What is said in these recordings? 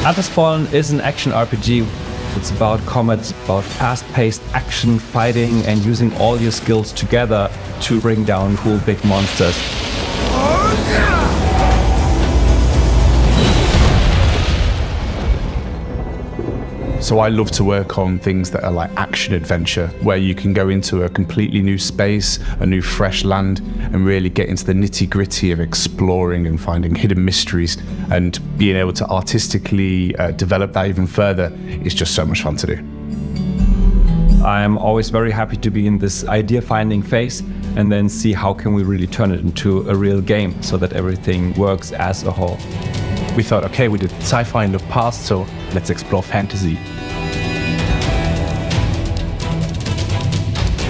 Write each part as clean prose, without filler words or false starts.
Atlas Fallen is an action RPG. It's about combat, it's about fast-paced action, fighting, and using all your skills together to bring down cool big monsters. So I love to work on things that are like action adventure, where you can go into a completely new space, a new fresh land, and really get into the nitty-gritty of exploring and finding hidden mysteries, and being able to artistically develop that even further is just so much fun to do. I'm always very happy to be in this idea-finding phase and then see how can we really turn it into a real game so that everything works as a whole. We thought, okay, we did sci-fi in the past, so let's explore fantasy.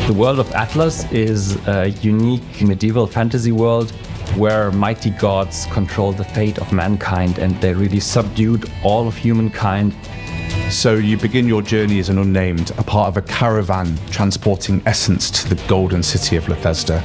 The world of Atlas is a unique medieval fantasy world where mighty gods control the fate of mankind, and they really subdued all of humankind. So you begin your journey as an unnamed, a part of a caravan transporting essence to the golden city of Bethesda.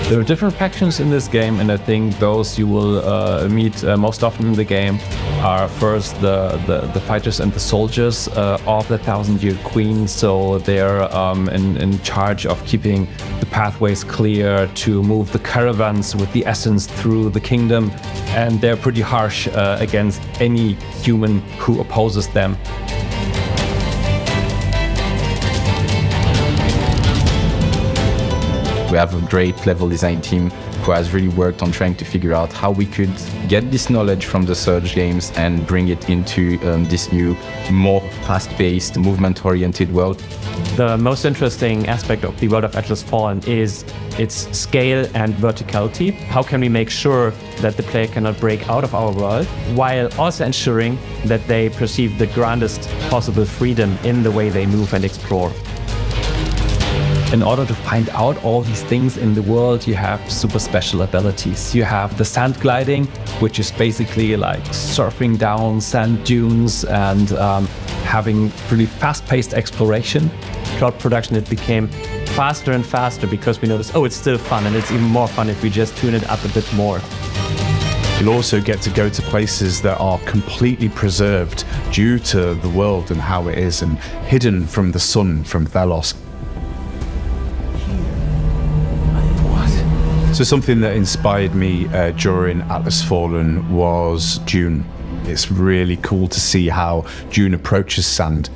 There are different factions in this game, and I think those you will meet most often in the game are first the fighters and the soldiers of the Thousand-Year Queen. So they're in charge of keeping the pathways clear to move the caravans with the essence through the kingdom, and they're pretty harsh against any human who opposes them. We have a great level design team who has really worked on trying to figure out how we could get this knowledge from the Surge games and bring it into this new, more fast-paced, movement-oriented world. The most interesting aspect of the world of Atlas Fallen is its scale and verticality. How can we make sure that the player cannot break out of our world, while also ensuring that they perceive the grandest possible freedom in the way they move and explore? In order to find out all these things in the world, you have super special abilities. You have the sand gliding, which is basically like surfing down sand dunes and having really fast-paced exploration. Throughout production, it became faster and faster because we noticed, oh, it's still fun, and it's even more fun if we just tune it up a bit more. You'll also get to go to places that are completely preserved due to the world and how it is, and hidden from the sun from Thelos. So something that inspired me during Atlas Fallen was Dune. It's really cool to see how Dune approaches sand.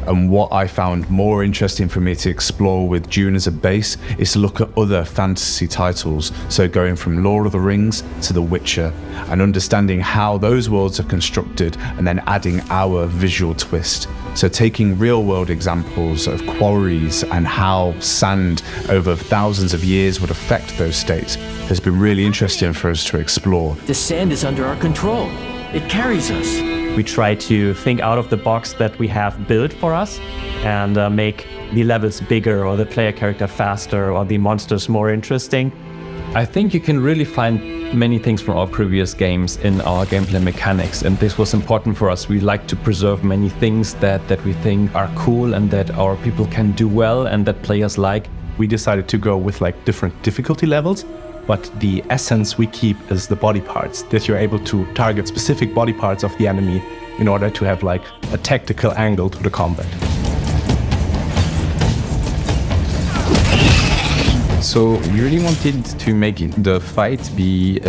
And what I found more interesting for me to explore with Dune as a base is to look at other fantasy titles. So going from Lord of the Rings to The Witcher, and understanding how those worlds are constructed and then adding our visual twist. So taking real world examples of quarries and how sand over thousands of years would affect those states has been really interesting for us to explore. The sand is under our control. It carries us. We try to think out of the box that we have built for us and make the levels bigger, or the player character faster, or the monsters more interesting. I think you can really find many things from our previous games in our gameplay mechanics, and this was important for us. We like to preserve many things that we think are cool and that our people can do well and that players like. We decided to go with like different difficulty levels, but the essence we keep is the body parts, that you're able to target specific body parts of the enemy in order to have like a tactical angle to the combat. So we really wanted to make the fight be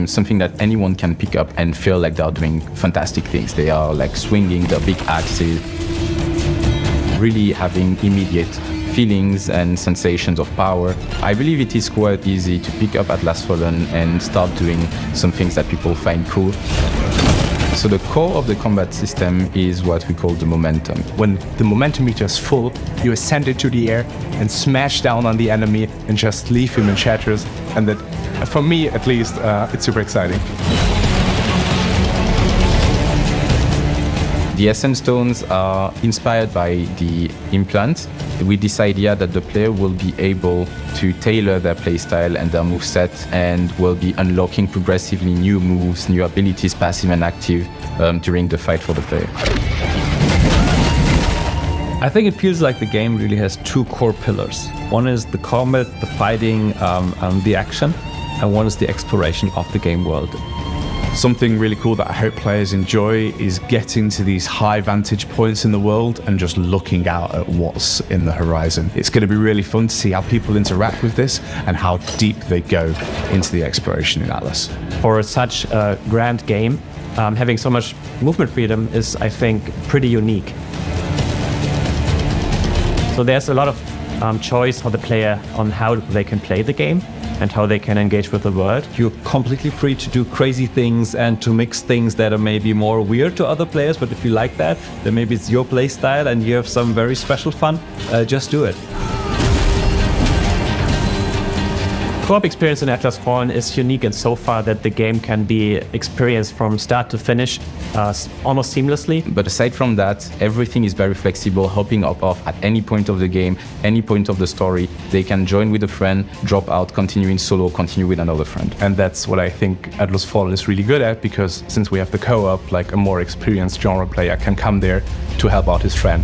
something that anyone can pick up and feel like they're doing fantastic things. They are like swinging their big axes, really having immediate feelings and sensations of power. I believe it is quite easy to pick up Atlas Fallen and start doing some things that people find cool. So the core of the combat system is what we call the momentum. When the momentum meter is full, you ascend into the air and smash down on the enemy and just leave him in shatters. And that, for me at least, it's super exciting. The Essence Stones are inspired by the implant, with this idea that the player will be able to tailor their playstyle and their moveset, and will be unlocking progressively new moves, new abilities, passive and active, during the fight for the player. I think it feels like the game really has two core pillars. One is the combat, the fighting, the action. and one is the exploration of the game world. Something really cool that I hope players enjoy is getting to these high vantage points in the world and just looking out at what's in the horizon. It's going to be really fun to see how people interact with this and how deep they go into the exploration in Atlas. For such a grand game, having so much movement freedom is, I think, pretty unique. So there's a lot of choice for the player on how they can play the game and how they can engage with the world. You're completely free to do crazy things and to mix things that are maybe more weird to other players, but if you like that, then maybe it's your play style and you have some very special fun, just do it. Co-op experience in Atlas Fallen is unique in so far that the game can be experienced from start to finish almost seamlessly. But aside from that, everything is very flexible, hopping off at any point of the game, any point of the story. They can join with a friend, drop out, continue in solo, continue with another friend. And that's what I think Atlas Fallen is really good at, because since we have the co-op, like a more experienced genre player can come there to help out his friend.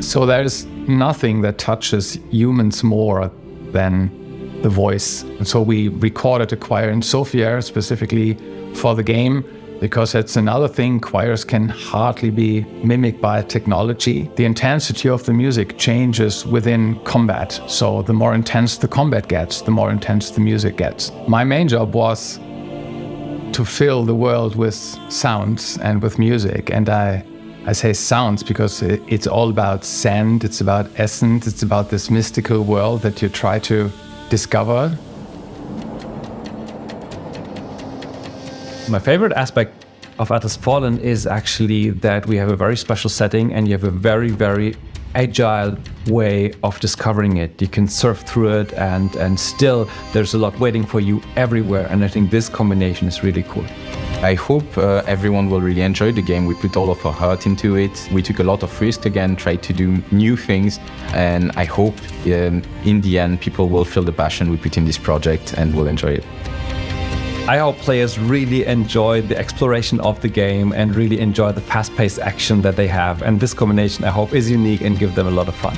So there's nothing that touches humans more than the voice. And so we recorded a choir in Sofia specifically for the game, because it's another thing choirs can hardly be mimicked by technology. The intensity of the music changes within combat. So the more intense the combat gets, the more intense the music gets. My main job was to fill the world with sounds and with music. And I say sounds because it's all about scent, it's about essence, it's about this mystical world that you try to discover. My favorite aspect of Atlas Fallen is actually that we have a very special setting and you have a very, very agile way of discovering it. You can surf through it and still there's a lot waiting for you everywhere. And I think this combination is really cool. I hope everyone will really enjoy the game. We put all of our heart into it. We took a lot of risk again, tried to do new things, and I hope in the end people will feel the passion we put in this project and will enjoy it. I hope players really enjoy the exploration of the game and really enjoy the fast-paced action that they have. And this combination, I hope, is unique and give them a lot of fun.